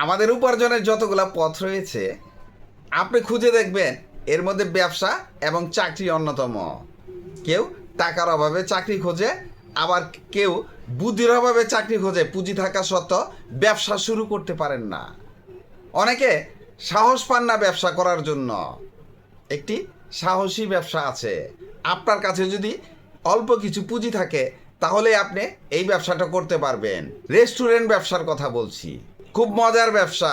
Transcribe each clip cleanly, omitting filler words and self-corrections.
আমাদের উপার্জনের যতগুলা পথ রয়েছে আপনি খুঁজে দেখবেন এর মধ্যে ব্যবসা এবং চাকরি অন্যতম। কেউ টাকার অভাবে চাকরি খোঁজে, আবার কেউ বুদ্ধির অভাবে চাকরি খোঁজে, পুঁজি থাকা সত্ত্বেও ব্যবসা শুরু করতে পারেন না। অনেকে সাহস পান না ব্যবসা করার জন্য। একটি সাহসী ব্যবসা আছে। আপনার কাছে যদি অল্প কিছু পুঁজি থাকে তাহলে আপনি এই ব্যবসাটা করতে পারবেন। রেস্টুরেন্ট ব্যবসার কথা বলছি, খুব মজার ব্যবসা।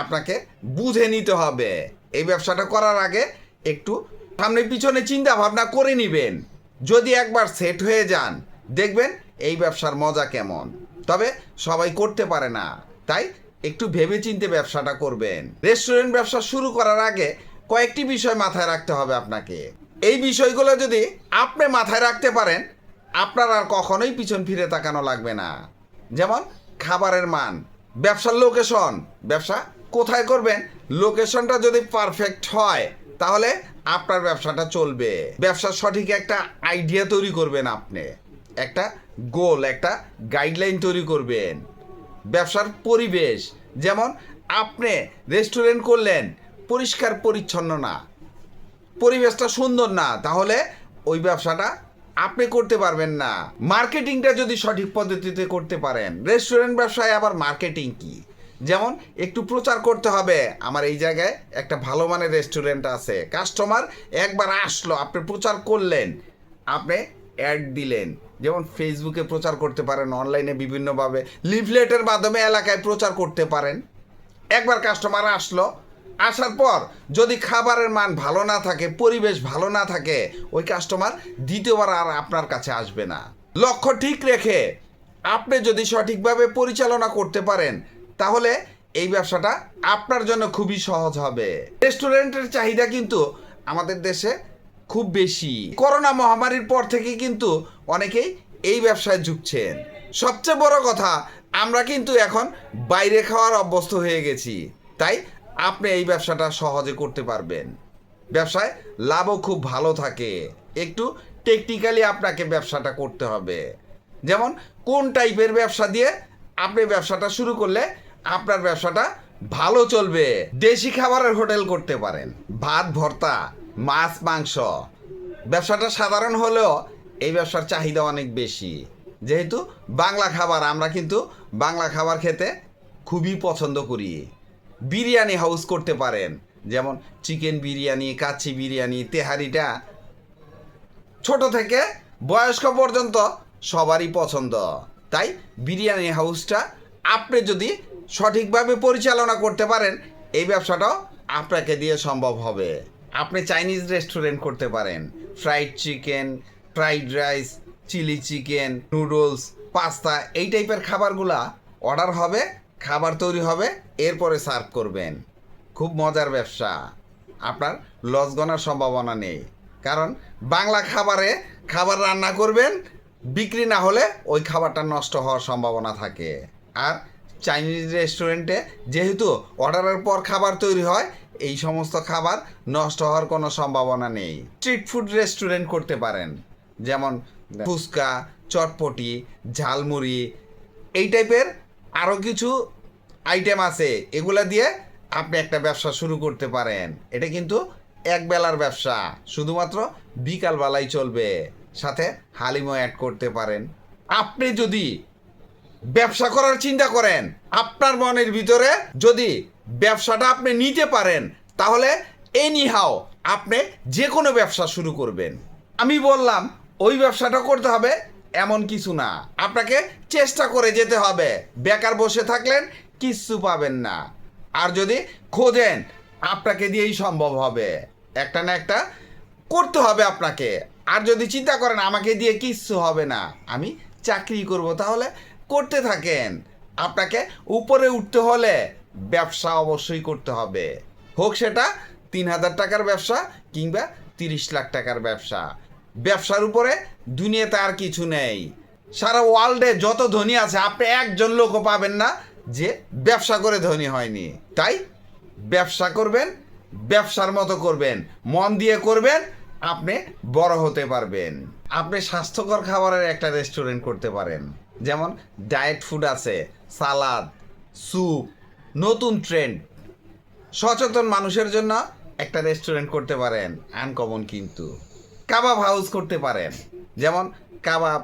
আপনাকে বুঝে নিতে হবে। এই ব্যবসাটা করার আগে একটু সামনে পিছনে চিন্তা ভাবনা করে নেবেন। যদি একবার সেট হয়ে যান দেখবেন এই ব্যবসার মজা কেমন। তবে সবাই করতে পারে না, তাই একটু ভেবেচিন্তে ব্যবসাটা করবেন। রেস্টুরেন্ট ব্যবসা শুরু করার আগে কয়েকটি বিষয় মাথায় রাখতে হবে আপনাকে। এই বিষয়গুলো যদি আপনি মাথায় রাখতে পারেন আপনার আর কখনোই পিছন ফিরে তাকানো লাগবে না। যেমন খাবারের মান, ব্যবসার লোকেশন, ব্যবসা কোথায় করবেন লোকেশনটা যদি পারফেক্ট হয় তাহলে আপনার ব্যবসাটা চলবে। ব্যবসার সঠিক একটা আইডিয়া তৈরি করবেন, আপনি একটা গোল, একটা গাইডলাইন তৈরি করবেন। ব্যবসার পরিবেশ, যেমন আপনি রেস্টুরেন্ট করলেন, পরিষ্কার পরিচ্ছন্ন না, পরিবেশটা সুন্দর না, তাহলে ওই ব্যবসাটা আপনি করতে পারবেন না। মার্কেটিংটা যদি সঠিক পদ্ধতিতে করতে পারেন, রেস্টুরেন্ট ব্যবসায় আবার মার্কেটিং কি, যেমন একটু প্রচার করতে হবে আমার এই জায়গায় একটা ভালো মানের রেস্টুরেন্ট আছে। কাস্টমার একবার আসলো, আপনি প্রচার করলেন, আপনি অ্যাড দিলেন, যেমন ফেসবুকে প্রচার করতে পারেন, অনলাইনে বিভিন্নভাবে লিফলেটের মাধ্যমে এলাকায় প্রচার করতে পারেন। একবার কাস্টমার আসলো, আসার পর যদি খাবারের মান ভালো না থাকে, পরিবেশ ভালো না থাকে, ওই কাস্টমার দ্বিতীয়বার আর আপনার কাছে আসবে না। লক্ষ্য ঠিক রেখে আপনি যদি সঠিকভাবে পরিচালনা করতে পারেন তাহলে এই ব্যবসাটা আপনার জন্য খুবই সহজ হবে। রেস্টুরেন্টের চাহিদা কিন্তু আমাদের দেশে খুব বেশি। করোনা মহামারীর পর থেকে কিন্তু অনেকেই এই ব্যবসায় ঝুঁকছেন। সবচেয়ে বড় কথা, আমরা কিন্তু এখন বাইরে খাওয়ার অভ্যস্ত হয়ে গেছি, তাই আপনি এই ব্যবসাটা সহজে করতে পারবেন। ব্যবসায় লাভও খুব ভালো থাকে। একটু টেকনিক্যালি আপনাকে ব্যবসাটা করতে হবে। যেমন কোন টাইপের ব্যবসা দিয়ে আপনি ব্যবসাটা শুরু করলে আপনার ব্যবসাটা ভালো চলবে। দেশি খাবারের হোটেল করতে পারেন, ভাত ভর্তা, মাছ মাংস। ব্যবসাটা সাধারণ হলেও এই ব্যবসার চাহিদা অনেক বেশি। যেহেতু বাংলা খাবার, আমরা কিন্তু বাংলা খাবার খেতে খুবই পছন্দ করি। বিরিয়ানি হাউস করতে পারেন, যেমন চিকেন বিরিয়ানি, কাচ্চি বিরিয়ানি, তেহারিটা ছোট থেকে বয়স্ক পর্যন্ত সবারই পছন্দ। তাই বিরিয়ানি হাউসটা আপনি যদি সঠিকভাবে পরিচালনা করতে পারেন এই ব্যবসাটাও আপনাকে দিয়ে সম্ভব হবে। আপনি চাইনিজ রেস্টুরেন্ট করতে পারেন, fried chicken, fried rice, chilli chicken, noodles, pasta, এই টাইপের খাবারগুলা অর্ডার হবে, খাবার তৈরি হবে, এরপরে সার্ভ করবেন। খুব মজার ব্যবসা, আপনার লস গনার সম্ভাবনা নেই। কারণ বাংলা খাবারে খাবার রান্না করবেন, বিক্রি না হলে ওই খাবারটা নষ্ট হওয়ার সম্ভাবনা থাকে। আর চাইনিজ রেস্টুরেন্টে যেহেতু অর্ডারের পর খাবার তৈরি হয়, এই সমস্ত খাবার নষ্ট হওয়ার কোনো সম্ভাবনা নেই। স্ট্রিট ফুড রেস্টুরেন্ট করতে পারেন, যেমন ফুচকা, চটপটি, ঝালমুড়ি, এই টাইপের আরও কিছু আইটেম আছে। এগুলা দিয়ে আপনি একটা ব্যবসা শুরু করতে পারেন। এটা কিন্তু এক বেলার ব্যবসা, শুধুমাত্র বিকালবেলায় চলবে, সাথে হালিমও অ্যাড করতে পারেন। আপনি যদি ব্যবসা করার চিন্তা করেন, আপনার মনের ভিতরে যদি ব্যবসাটা আপনি নিতে পারেন তাহলে এনিহাও আপনি যে কোনো ব্যবসা শুরু করবেন। আমি বললাম ওই ব্যবসাটা করতে হবে এমন কিছু না, আপনাকে চেষ্টা করে যেতে হবে। বেকার বসে থাকলেন কিচ্ছু পাবেন না। আর যদি খোঁজেন আপনাকে দিয়েই সম্ভব হবে, একটা না একটা করতে হবে আপনাকে। আর যদি চিন্তা করেন আমাকে দিয়ে কিচ্ছু হবে না, আমি চাকরি করব, তাহলে করতে থাকেন। আপনাকে উপরে উঠতে হলে ব্যবসা অবশ্যই করতে হবে, হোক সেটা 3,000 টাকার ব্যবসা কিংবা 30 লাখ টাকার ব্যবসা। ব্যবসার উপরে দুনিয়াতে আর কিছু নেই। সারা ওয়ার্ল্ডে যত ধনী আছে আপনি একজন লোকও পাবেন না যে ব্যবসা করে ধনী হয়নি। তাই ব্যবসা করবেন, ব্যবসার মতো করবেন, মন দিয়ে করবেন, আপনি বড় হতে পারবেন। আপনি স্বাস্থ্যকর খাবারের একটা রেস্টুরেন্ট করতে পারেন, যেমন ডায়েট ফুড আছে, সালাদ, স্যুপ, নতুন ট্রেন্ড। সচেতন মানুষের জন্য একটা রেস্টুরেন্ট করতে পারেন, আনকমন কিন্তু। কাবাব হাউস করতে পারেন, যেমন কাবাব,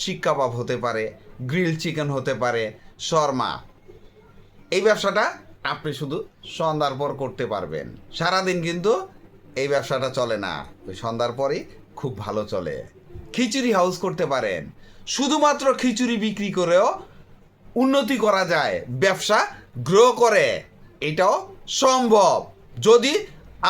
শিক কাবাব হতে পারে, গ্রিল চিকেন হতে পারে, শর্মা। এই ব্যবসাটা আপনি শুধু সন্ধ্যার পর করতে পারবেন, সারাদিন কিন্তু এই ব্যবসাটা চলে না, ওই সন্ধ্যার পরই খুব ভালো চলে। খিচুড়ি হাউস করতে পারেন, শুধুমাত্র খিচুড়ি বিক্রি করেও উন্নতি করা যায়, ব্যবসা গ্রো করে, এটাও সম্ভব যদি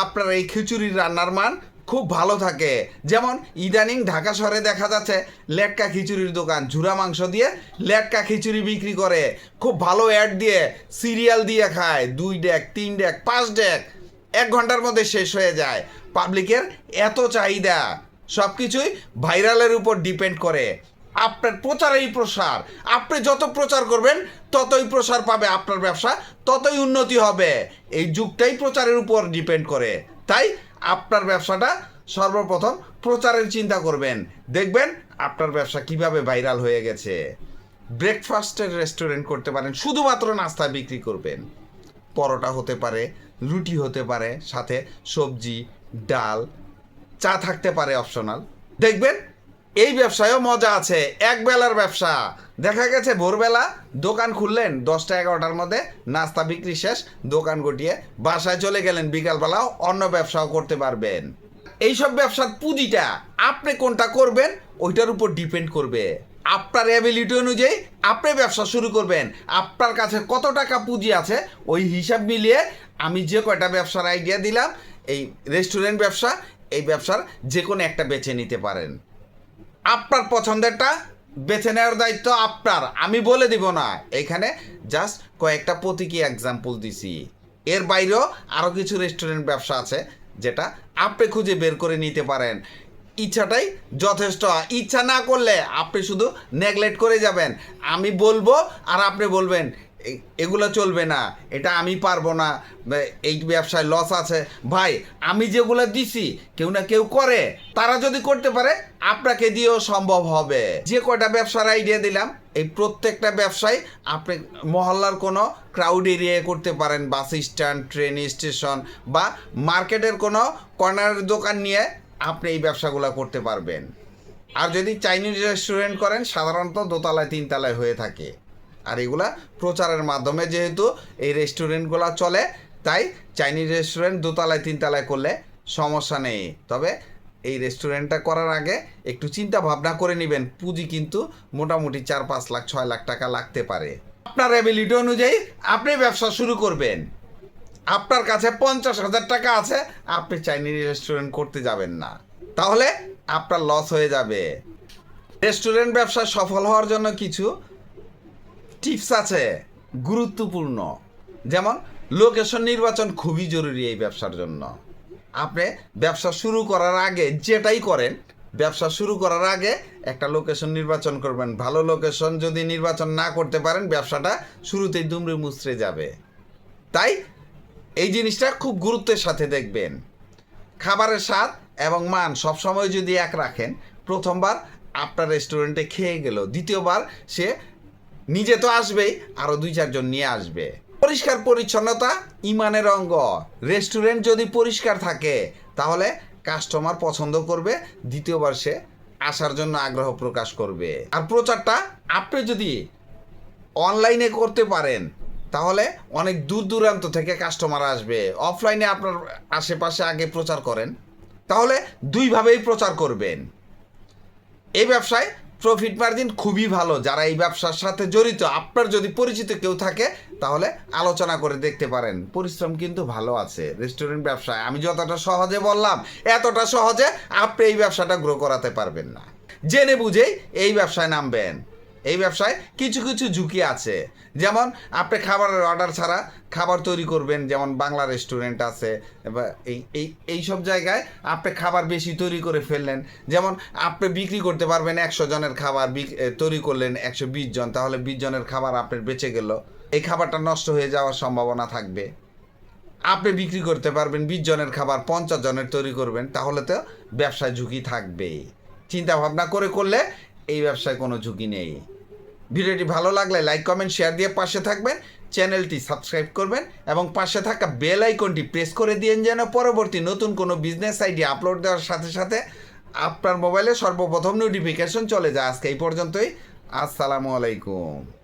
আপনার এই খিচুড়ির রান্নার মান খুব ভালো থাকে। যেমন ইদানিং ঢাকা শহরে দেখা যাচ্ছে লেটকা খিচুড়ির দোকান, ঝুরা মাংস দিয়ে লেটকা খিচুড়ি বিক্রি করে, খুব ভালো অ্যাড দিয়ে, সিরিয়াল দিয়ে খায়, 2 ডেক 3 ডেক 5 ডেক 1 ঘন্টার মধ্যে শেষ হয়ে যায়। পাবলিকের এত চাহিদা, সব কিছুই ভাইরালের উপর ডিপেন্ড করে। আপনার প্রচারেই প্রসার, আপনি যত প্রচার করবেন ততই প্রসার পাবে আপনার ব্যবসা, ততই উন্নতি হবে। এই যুগটাই প্রচারের উপর ডিপেন্ড করে। তাই আপনার ব্যবসাটা সর্বপ্রথম প্রচারের চিন্তা করবেন, দেখবেন আপনার ব্যবসা কিভাবে ভাইরাল হয়ে গেছে। ব্রেকফাস্টের রেস্টুরেন্ট করতে পারেন, শুধুমাত্র নাস্তা বিক্রি করবেন। পরোটা হতে পারে, রুটি হতে পারে, সাথে সবজি, ডাল, চা থাকতে পারে অপশনাল। দেখবেন এই ব্যবসায়ও মজা আছে, এক বেলার ব্যবসা। দেখা গেছে ভোরবেলা দোকান খুললেন, 10টা 11টার মধ্যে নাস্তা বিক্রি শেষ, দোকান গুটিয়ে বাসায় চলে গেলেন, বিকালবেলাও অন্য ব্যবসাও করতে পারবেন। এইসব ব্যবসার পুঁজিটা আপনি কোনটা করবেন ওইটার উপর ডিপেন্ড করবে। আপনার অ্যাবিলিটি অনুযায়ী আপনি ব্যবসা শুরু করবেন। আপনার কাছে কত টাকা পুঁজি আছে ওই হিসাব মিলিয়ে আমি যে কয়টা ব্যবসার আইডিয়া দিলাম, এই রেস্টুরেন্ট ব্যবসা, এই ব্যবসার যে কোনো একটা বেছে নিতে পারেন। আপনার পছন্দেরটা বেছে নেওয়ার দায়িত্ব আপনার, আমি বলে দিব না। এখানে জাস্ট কয়েকটা প্রতীকী এক্সাম্পল দিছি, এর বাইরেও আরও কিছু রেস্টুরেন্ট ব্যবসা আছে যেটা আপনি খুঁজে বের করে নিতে পারেন। ইচ্ছাটাই যথেষ্ট, ইচ্ছা না করলে আপনি শুধু নেগলেক্ট করে যাবেন। আমি বলবো আর আপনি বলবেন এগুলো চলবে না, এটা আমি পারবো না, এই ব্যবসায় লস আছে। ভাই, আমি যেগুলো দিছি কেউ না কেউ করে, তারা যদি করতে পারে আপনাকে দিয়েও সম্ভব হবে। যে কয়টা ব্যবসার আইডিয়া দিলাম, এই প্রত্যেকটা ব্যবসায় আপনি মহল্লার কোনো ক্রাউড এরিয়ায় করতে পারেন, বাস স্ট্যান্ড, ট্রেন স্টেশন বা মার্কেটের কোনো কর্নারের দোকান নিয়ে আপনি এই ব্যবসাগুলো করতে পারবেন। আর যদি চাইনিজ রেস্টুরেন্ট করেন, সাধারণত দোতলায় 3 তলায় হয়ে থাকে। আর এগুলা প্রচারের মাধ্যমে যেহেতু এই রেস্টুরেন্টগুলো চলে, তাই চাইনিজ রেস্টুরেন্ট 2 তলায় 3 তলায় করলে সমস্যা নেই। তবে এই রেস্টুরেন্টটা করার আগে একটু চিন্তা ভাবনা করে নেবেন, পুঁজি কিন্তু মোটামুটি 4-5 লাখ 6 লাখ টাকা লাগতে পারে। আপনার অ্যাবিলিটি অনুযায়ী আপনি ব্যবসা শুরু করবেন। আপনার কাছে 50,000 টাকা আছে, আপনি চাইনিজ রেস্টুরেন্ট করতে যাবেন না, তাহলে আপনার লস হয়ে যাবে। রেস্টুরেন্ট ব্যবসা সফল হওয়ার জন্য কিছু টিপস আছে গুরুত্বপূর্ণ, যেমন লোকেশন নির্বাচন খুবই জরুরি এই ব্যবসার জন্য। আপনি ব্যবসা শুরু করার আগে যেটাই করেন, ব্যবসা শুরু করার আগে একটা লোকেশন নির্বাচন করবেন। ভালো লোকেশন যদি নির্বাচন না করতে পারেন, ব্যবসাটা শুরুতেই দুমড়ে মুচড়ে যাবে। তাই এই জিনিসটা খুব গুরুত্বের সাথে দেখবেন। খাবারের স্বাদ এবং মান সবসময় যদি এক রাখেন, প্রথমবার আপনার রেস্টুরেন্টে খেয়ে গেল, দ্বিতীয়বার সে নিজে তো আসবেই, আরও 2-4 জন নিয়ে আসবে। পরিষ্কার পরিচ্ছন্নতা ইমানের অঙ্গ। রেস্টুরেন্ট যদি পরিষ্কার থাকে তাহলে কাস্টমার পছন্দ করবে, দ্বিতীয়বার সে আসার জন্য আগ্রহ প্রকাশ করবে। আর প্রচারটা আপনি যদি অনলাইনে করতে পারেন তাহলে অনেক দূর দূরান্ত থেকে কাস্টমার আসবে। অফলাইনে আপনার আশেপাশে আগে প্রচার করেন, তাহলে দুইভাবেই প্রচার করবেন। এই ব্যবসায় প্রফিট মার্জিন খুবই ভালো। যারা এই ব্যবসার সাথে জড়িত, আপনার যদি পরিচিত কেউ থাকে তাহলে আলোচনা করে দেখতে পারেন। পরিশ্রম কিন্তু ভালো আছে রেস্টুরেন্ট ব্যবসায়। আমি যতটা সহজে বললাম, এতটা সহজে আপনি এই ব্যবসাটা গ্রো করাতে পারবেন না। জেনে বুঝেই এই ব্যবসায় নামবেন। এই ব্যবসায় কিছু কিছু ঝুঁকি আছে, যেমন আপনি খাবারের অর্ডার ছাড়া খাবার তৈরি করবেন, যেমন বাংলা রেস্টুরেন্ট আছে, এই সব জায়গায় আপনি খাবার বেশি তৈরি করে ফেললেন। যেমন আপনি বিক্রি করতে পারবেন 100 জনের খাবার, তৈরি করলেন 120 জন, তাহলে 20 জনের খাবার আপনার বেঁচে গেল। এই খাবারটা নষ্ট হয়ে যাওয়ার সম্ভাবনা থাকবে। আপনি বিক্রি করতে পারবেন 20 জনের খাবার, 50 জনের তৈরি করবেন, তাহলে তো ব্যবসায় ঝুঁকি থাকবেই। চিন্তা ভাবনা করে করলে এই ব্যবসায় কোনো ঝুঁকি নেই। ভিডিওটি ভালো লাগলে লাইক, কমেন্ট, শেয়ার দিয়ে পাশে থাকবেন। চ্যানেলটি সাবস্ক্রাইব করবেন এবং পাশে থাকা বেল আইকনটি প্রেস করে দিন যেন পরবর্তী নতুন কোনো বিজনেস আইডিয়া আপলোড দেওয়ার সাথে সাথে আপনার মোবাইলে সর্বপ্রথম নোটিফিকেশন চলে যায়। আজকে এই পর্যন্তই। আসসালামু আলাইকুম।